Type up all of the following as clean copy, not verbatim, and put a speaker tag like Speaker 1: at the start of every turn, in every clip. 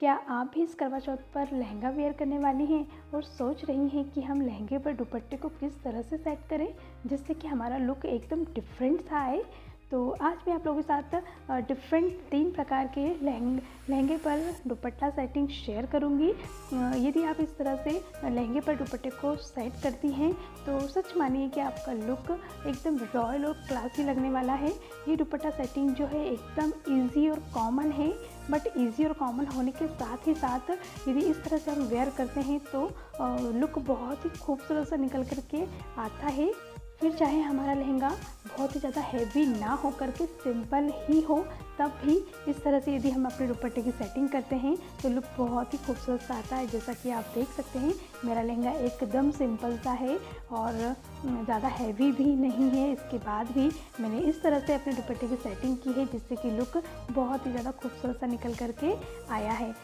Speaker 1: क्या आप भी इस करवा चौथ पर लहंगा वेयर करने वाली हैं और सोच रही हैं कि हम लहंगे पर दुपट्टे को किस तरह से सेट करें जिससे कि हमारा लुक एकदम डिफरेंट सा आए। तो आज मैं आप लोगों के साथ डिफरेंट 3 प्रकार के लहंगे पर दुपट्टा सेटिंग शेयर करूंगी। यदि आप इस तरह से लहंगे पर दुपट्टे को सेट करती हैं तो सच मानिए कि आपका लुक एकदम रॉयल और क्लासी लगने वाला है। ये दुपट्टा सेटिंग जो है एकदम इजी और कॉमन है, बट इजी और कॉमन होने के साथ ही साथ यदि इस तरह से हम वेयर करते हैं तो लुक बहुत ही खूबसूरत सा निकल कर के आता है। फिर चाहे हमारा लहंगा बहुत ही ज़्यादा हैवी ना हो करके सिंपल ही हो, तब भी इस तरह से यदि हम अपने दुपट्टे की सेटिंग करते हैं तो लुक बहुत ही खूबसूरत सा आता है। जैसा कि आप देख सकते हैं मेरा लहंगा एकदम सिंपल सा है और ज़्यादा हैवी भी नहीं है। इसके बाद भी मैंने इस तरह से अपने दुपट्टे की सेटिंग की है जिससे कि लुक बहुत ही ज़्यादा खूबसूरत सा निकल करके आया है।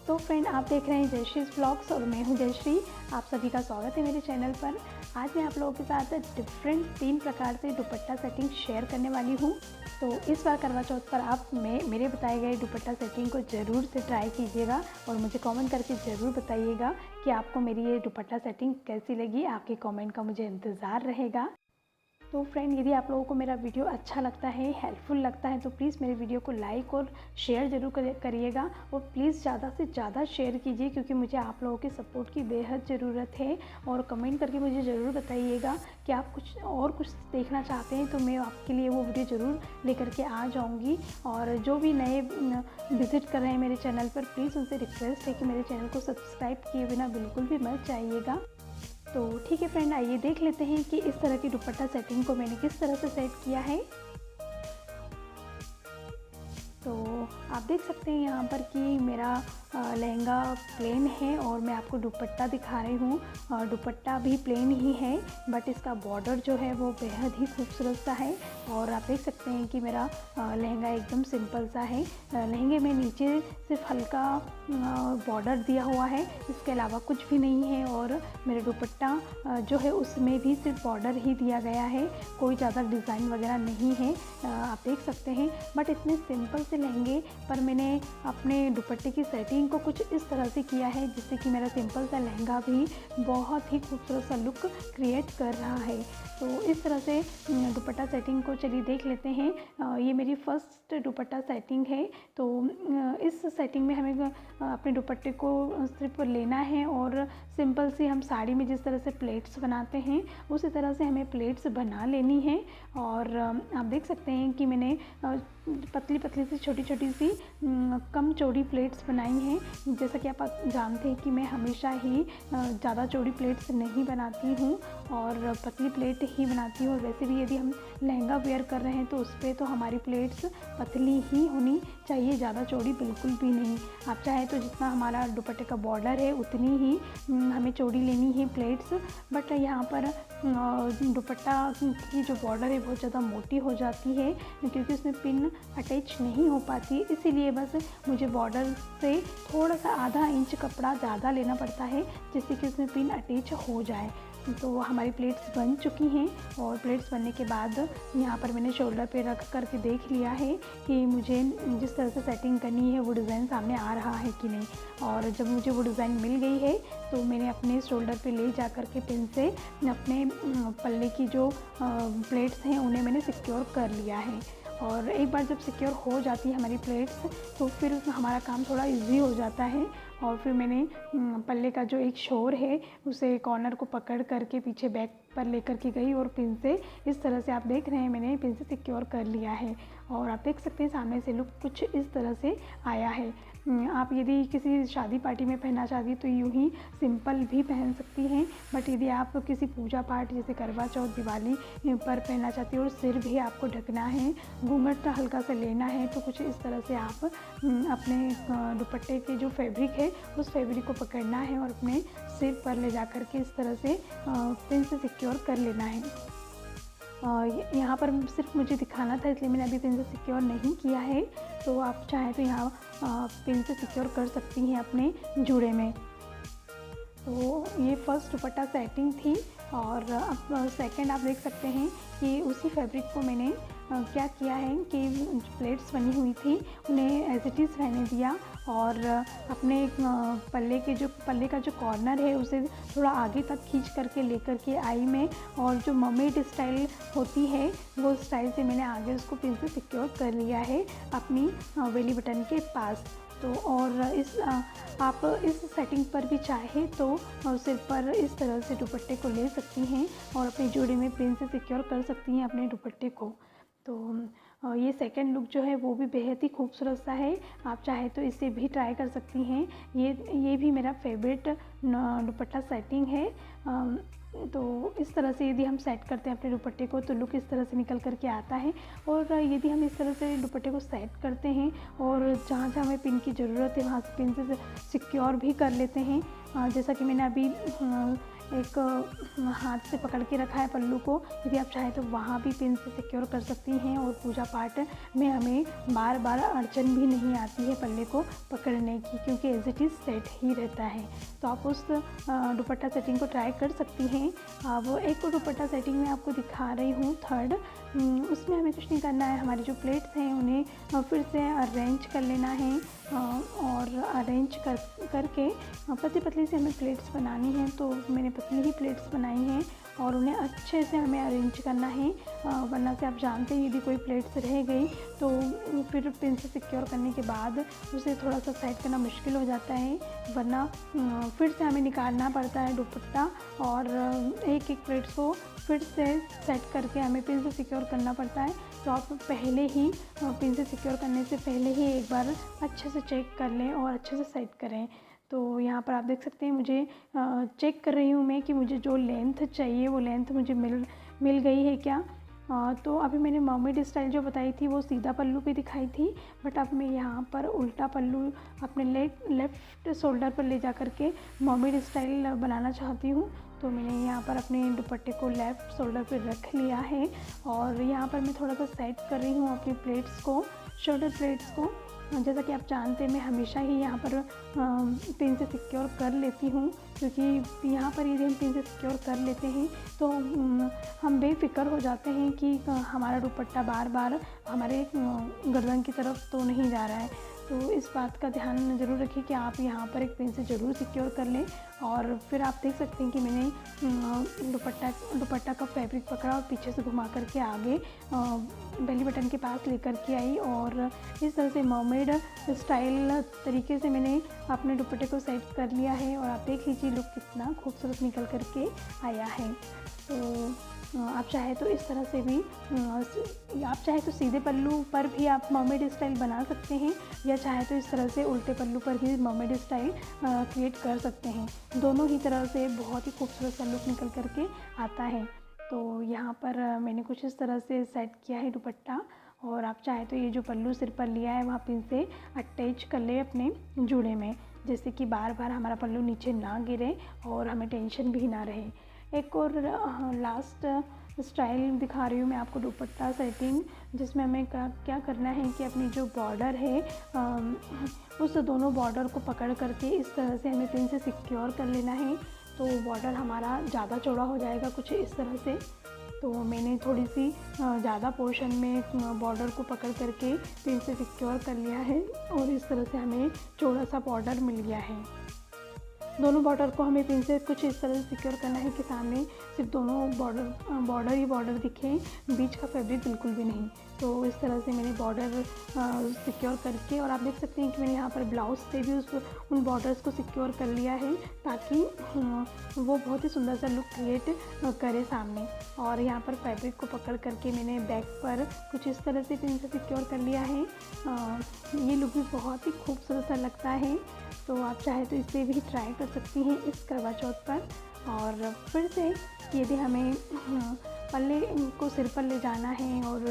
Speaker 1: तो फ्रेंड, आप देख रहे हैं जयश्री व्लॉग्स और मैं हूं जयश्री। आप सभी का स्वागत है मेरे चैनल पर। आज मैं आप लोगों के साथ डिफरेंट 3 प्रकार से दुपट्टा सेटिंग शेयर करने वाली हूं। तो इस बार करवा चौथ पर आप मेरे बताए गए दुपट्टा सेटिंग को ज़रूर से ट्राई कीजिएगा और मुझे कमेंट करके ज़रूर बताइएगा कि आपको मेरी ये दुपट्टा सेटिंग कैसी लगी। आपके कमेंट का मुझे इंतज़ार रहेगा। तो फ्रेंड, यदि आप लोगों को मेरा वीडियो अच्छा लगता है, हेल्पफुल लगता है, तो प्लीज़ मेरे वीडियो को लाइक और शेयर ज़रूर करिएगा और प्लीज़ ज़्यादा से ज़्यादा शेयर कीजिए क्योंकि मुझे आप लोगों के सपोर्ट की बेहद ज़रूरत है। और कमेंट करके मुझे ज़रूर बताइएगा कि आप कुछ देखना चाहते हैं तो मैं आपके लिए वो वीडियो ज़रूर लेकर के आ जाऊँगी। और जो भी नए विज़िट कर रहे हैं मेरे चैनल पर, प्लीज़ उनसे रिक्वेस्ट है कि मेरे चैनल को सब्सक्राइब किए बिना बिल्कुल भी मत जाइएगा। तो ठीक है फ्रेंड, आइए देख लेते हैं कि इस तरह की दुपट्टा सेटिंग को मैंने किस तरह से सेट किया है। तो आप देख सकते हैं यहाँ पर कि मेरा लहंगा प्लेन है और मैं आपको दुपट्टा दिखा रही हूँ। दुपट्टा भी प्लेन ही है, बट इसका बॉर्डर जो है वो बेहद ही खूबसूरत सा है। और आप देख सकते हैं कि मेरा लहंगा एकदम सिंपल सा है। लहंगे में नीचे सिर्फ हल्का बॉर्डर दिया हुआ है, इसके अलावा कुछ भी नहीं है। और मेरा दुपट्टा जो है उसमें भी सिर्फ बॉर्डर ही दिया गया है, कोई ज़्यादा डिज़ाइन वगैरह नहीं है। आप देख सकते हैं, बट इतने सिंपल से लहंगे पर मैंने अपने दुपट्टे की सेटिंग को कुछ इस तरह से किया है जिससे कि मेरा सिंपल सा लहंगा भी बहुत ही खूबसूरत सा लुक क्रिएट कर रहा है। तो इस तरह से दुपट्टा सेटिंग को चलिए देख लेते हैं। ये मेरी फर्स्ट दुपट्टा सेटिंग है। तो इस सेटिंग में हमें अपने दुपट्टे को सिर्फ लेना है और सिंपल सी हम साड़ी में जिस तरह से प्लेट्स बनाते हैं उसी तरह से हमें प्लेट्स बना लेनी है। और आप देख सकते हैं कि मैंने पतली पतली सी छोटी छोटी सी कम चौड़ी प्लेट्स बनाई हैं। जैसा कि आप जानते हैं कि मैं हमेशा ही ज़्यादा चौड़ी प्लेट्स नहीं बनाती हूँ और पतली प्लेट ही बनाती हूँ। और वैसे भी यदि हम लहंगा वेयर कर रहे हैं तो उस पर तो हमारी प्लेट्स पतली ही होनी चाहिए, ज़्यादा चौड़ी बिल्कुल भी नहीं। आप चाहे तो जितना हमारा दुपट्टे का बॉर्डर है उतनी ही हमें चौड़ी लेनी है प्लेट्स। बट यहाँ पर दुपट्टा की जो बॉर्डर है बहुत ज़्यादा मोटी हो जाती है क्योंकि उसमें पिन अटैच नहीं हो पाती, इसीलिए बस मुझे बॉर्डर से थोड़ा सा आधा इंच कपड़ा ज़्यादा लेना पड़ता है जिससे कि उसमें पिन अटैच हो जाए। तो हमारी प्लेट्स बन चुकी हैं और प्लेट्स बनने के बाद यहाँ पर मैंने शोल्डर पे रख करके देख लिया है कि मुझे जिस तरह से सेटिंग करनी है वो डिज़ाइन सामने आ रहा है कि नहीं। और जब मुझे वो डिज़ाइन मिल गई है तो मैंने अपने शोल्डर पे ले जा कर के पिन से अपने पल्ले की जो प्लेट्स हैं उन्हें मैंने सिक्योर कर लिया है। और एक बार जब सिक्योर हो जाती है हमारी प्लेट्स तो फिर उसमें हमारा काम थोड़ा इजी हो जाता है। और फिर मैंने पल्ले का जो एक शोर है उसे कॉर्नर को पकड़ करके पीछे बैक पर लेकर के गई और पिन से इस तरह से आप देख रहे हैं मैंने पिन से सिक्योर कर लिया है। और आप देख सकते हैं सामने से लुक कुछ इस तरह से आया है। आप यदि किसी शादी पार्टी में पहनना चाहती तो यूँ ही सिंपल भी पहन सकती हैं, बट यदि आप किसी पूजा पाठ जैसे करवा चौथ, दिवाली पर पहनना चाहती हो और सिर भी आपको ढकना है, घूंघट हल्का सा लेना है, तो कुछ इस तरह से आप अपने दुपट्टे के जो फैब्रिक है उस फैब्रिक को पकड़ना है और अपने सिर पर ले जा कर के इस तरह से पिन से सिक्योर कर लेना है। यहाँ पर सिर्फ मुझे दिखाना था इसलिए मैंने अभी पिन से सिक्योर नहीं किया है। तो आप चाहें तो यहाँ पिन से सिक्योर कर सकती हैं अपने जूड़े में। तो ये फर्स्ट दुपट्टा सेटिंग थी। और अब सेकंड आप देख सकते हैं कि उसी फैब्रिक को मैंने क्या किया है कि प्लेट्स बनी हुई थी उन्हें एज इट इज़ रहने दिया और अपने पल्ले का जो कॉर्नर है उसे थोड़ा आगे तक खींच करके लेकर के आई मैं, और जो मर्मेड स्टाइल होती है वो स्टाइल से मैंने आगे उसको पिन से सिक्योर कर लिया है अपनी बेली बटन के पास। तो और आप इस सेटिंग पर भी चाहे तो सिर पर इस तरह से दुपट्टे को ले सकती हैं और अपने जोड़े में पिन से सिक्योर कर सकती हैं अपने दुपट्टे को। तो ये सेकंड लुक जो है वो भी बेहद ही खूबसूरत सा है, आप चाहे तो इसे भी ट्राई कर सकती हैं। ये भी मेरा फेवरेट दुपट्टा सेटिंग है। तो इस तरह से यदि हम सेट करते हैं अपने दुपट्टे को तो लुक इस तरह से निकल कर के आता है। और यदि हम इस तरह से दुपट्टे को सेट करते हैं और जहाँ जहाँ हमें पिन की ज़रूरत है वहाँ से पिन से सिक्योर भी कर लेते हैं, जैसा कि मैंने अभी एक हाथ से पकड़ के रखा है पल्लू को, यदि आप चाहें तो वहाँ भी पिन से सिक्योर कर सकती हैं और पूजा पाठ में हमें बार बार अड़चन भी नहीं आती है पल्ले को पकड़ने की, क्योंकि एज इट इज़ सेट ही रहता है। तो आप उस दुपट्टा सेटिंग को ट्राई कर सकती हैं। अब एक और दुपट्टा सेटिंग मैं आपको दिखा रही हूँ थर्ड। उसमें हमें कुछ नहीं करना है, हमारी जो प्लेट्स हैं उन्हें फिर से अरेंज कर लेना है और अरेंज करके पतली पतली से हमें प्लेट्स बनानी हैं। तो मैंने पतली ही प्लेट्स बनाई हैं और उन्हें अच्छे से हमें अरेंज करना है, वरना से आप जानते हैं यदि कोई प्लेट्स रह गई तो फिर पिन से सिक्योर करने के बाद उसे थोड़ा सा सेट करना मुश्किल हो जाता है, वरना फिर से हमें निकालना पड़ता है दुपट्टा और एक एक प्लेट्स को फिर से सेट करके हमें पिन से सिक्योर करना पड़ता है। तो आप पहले ही पिन से सिक्योर करने से पहले ही एक बार अच्छे से चेक कर लें और अच्छे से सेट करें। तो यहाँ पर आप देख सकते हैं मुझे चेक कर रही हूँ मैं कि मुझे जो लेंथ चाहिए वो लेंथ मुझे मिल गई है क्या। तो अभी मैंने मर्मेड स्टाइल जो बताई थी वो सीधा पल्लू पे दिखाई थी, बट अब मैं यहाँ पर उल्टा पल्लू अपने लेफ़्ट शोल्डर पर ले जा कर के मर्मेड स्टाइल बनाना चाहती हूँ। तो मैंने यहाँ पर अपने दुपट्टे को लेफ़्ट शोल्डर पर रख लिया है और यहाँ पर मैं थोड़ा सा सेट कर रही हूँ अपनी प्लेट्स को, शोल्डर प्लेट्स को। जैसा कि आप जानते हैं मैं हमेशा ही यहाँ पर पिन से सिक्योर कर लेती हूँ, क्योंकि यहाँ पर यदि हम पिन से सिक्योर कर लेते हैं तो हम बेफिक्र हो जाते हैं कि हमारा दुपट्टा बार बार हमारे गर्दन की तरफ तो नहीं जा रहा है। तो इस बात का ध्यान ज़रूर रखिए कि आप यहाँ पर एक पिन से ज़रूर सिक्योर कर लें। और फिर आप देख सकते हैं कि मैंने दुपट्टा का फैब्रिक पकड़ा और पीछे से घुमा करके आगे बेली बटन के पास लेकर के आई और इस तरह से मर्मेड स्टाइल तरीके से मैंने अपने दुपट्टे को सेट कर लिया है। और आप देख लीजिए लुक कितना खूबसूरत निकल करके आया है। तो आप चाहे तो इस तरह से भी आप चाहे तो सीधे पल्लू पर भी आप मर्मेड स्टाइल बना सकते हैं, या चाहे तो इस तरह से उल्टे पल्लू पर भी मर्मेड स्टाइल क्रिएट कर सकते हैं। दोनों ही तरह से बहुत ही खूबसूरत सा लुक निकल करके आता है। तो यहाँ पर मैंने कुछ इस तरह से सेट किया है दुपट्टा, और आप चाहे तो ये जो पल्लू सिर पर लिया है वहाँ पिन से अटैच कर ले अपने जूड़े में, जिससे कि बार बार हमारा पल्लू नीचे ना गिरे और हमें टेंशन भी ना रहे। एक और लास्ट स्टाइल दिखा रही हूँ मैं आपको दुपट्टा सेटिंग, जिसमें हमें क्या करना है कि अपनी जो बॉर्डर है उस दोनों बॉर्डर को पकड़ करके इस तरह से हमें पिन से सिक्योर कर लेना है। तो बॉर्डर हमारा ज़्यादा चौड़ा हो जाएगा कुछ इस तरह से। तो मैंने थोड़ी सी ज़्यादा पोर्शन में बॉर्डर को पकड़ करके पिन से सिक्योर कर लिया है और इस तरह से हमें चौड़ा सा बॉर्डर मिल गया है। दोनों बॉर्डर को हमें पिन से कुछ इस तरह से सिक्योर करना है कि सामने सिर्फ दोनों बॉर्डर ही बॉर्डर दिखे, बीच का फैब्रिक बिल्कुल भी नहीं। तो इस तरह से मैंने बॉर्डर सिक्योर करके, और आप देख सकते हैं कि मैंने यहाँ पर ब्लाउज से भी उन बॉर्डर्स को सिक्योर कर लिया है ताकि वो बहुत ही सुंदर सा लुक क्रिएट करे सामने। और यहाँ पर फैब्रिक को पकड़ करके मैंने बैक पर कुछ इस तरह से पिन से सिक्योर कर लिया है। ये लुक भी बहुत ही खूबसूरत सा लगता है। तो आप चाहे तो इसे भी ट्राई कर सकती हैं इस करवा चौथ पर। और फिर से यदि हमें पल्ले को सिर पर ले जाना है और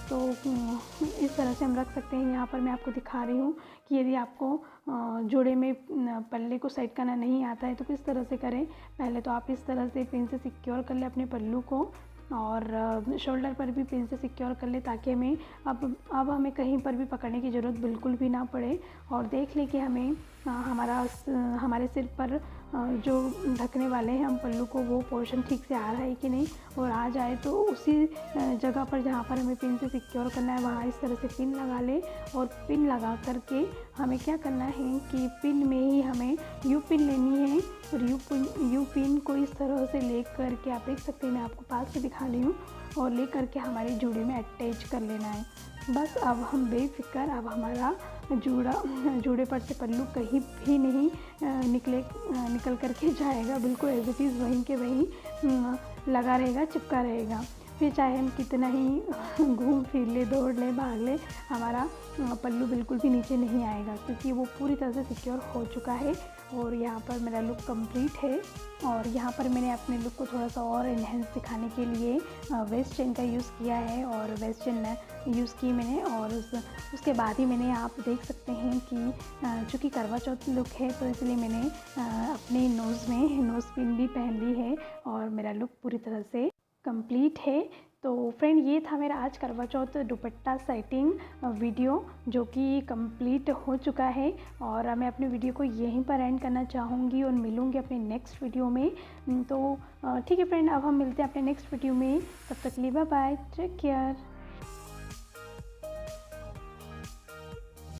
Speaker 1: तो इस तरह से हम रख सकते हैं। यहाँ पर मैं आपको दिखा रही हूँ कि यदि आपको जोड़े में पल्ले को सेट करना नहीं आता है तो किस तरह से करें। पहले तो आप इस तरह से पिन से सिक्योर कर लें अपने पल्लू को और शोल्डर पर भी पिन से सिक्योर कर ले, ताकि हमें अब हमें कहीं पर भी पकड़ने की ज़रूरत बिल्कुल भी ना पड़े। और देख लें कि हमें हमारे सिर पर जो ढकने वाले हैं हम पल्लू को वो पोर्शन ठीक से आ रहा है कि नहीं, और आ जाए तो उसी जगह पर जहाँ पर हमें पिन से सिक्योर करना है वहाँ इस तरह से पिन लगा ले। और पिन लगा करके हमें क्या करना है कि पिन में ही हमें यू पिन लेनी है, और यू पिन को इस तरह से ले करके आप देख सकते हैं, मैं आपको पास से दिखा रही हूँ, और ले करके हमारी जूड़े में अटैच कर लेना है। बस अब हम बेफिक्र, अब हमारा जूड़े पर से पल्लू कहीं भी नहीं निकल करके जाएगा, बिल्कुल एज इट इज़ वहीं के वहीं लगा रहेगा, चिपका रहेगा। फिर चाहे हम कितना ही घूम फिर ले, दौड़ ले, भाग ले, हमारा पल्लू बिल्कुल भी नीचे नहीं आएगा, क्योंकि वो पूरी तरह से सिक्योर हो चुका है। और यहाँ पर मेरा लुक कंप्लीट है। और यहाँ पर मैंने अपने लुक को थोड़ा सा और इन्हेंस दिखाने के लिए वेस्ट चेन का यूज़ किया है, और वेस्ट चेन यूज़ की मैंने, और उसके बाद ही मैंने, आप देख सकते हैं कि चूँकि करवा चौथ लुक है तो इसलिए मैंने अपने नोज़ में नोज़ पिन भी पहन ली है, और मेरा लुक पूरी तरह से कंप्लीट है। तो फ्रेंड, ये था मेरा आज करवा चौथ दुपट्टा सेटिंग वीडियो, जो कि कंप्लीट हो चुका है, और मैं अपने वीडियो को यहीं पर एंड करना चाहूँगी और मिलूँगी अपने नेक्स्ट वीडियो में। तो ठीक है फ्रेंड, अब हम मिलते हैं अपने नेक्स्ट वीडियो में, तब तक के लिए बाय बाय, टेक केयर।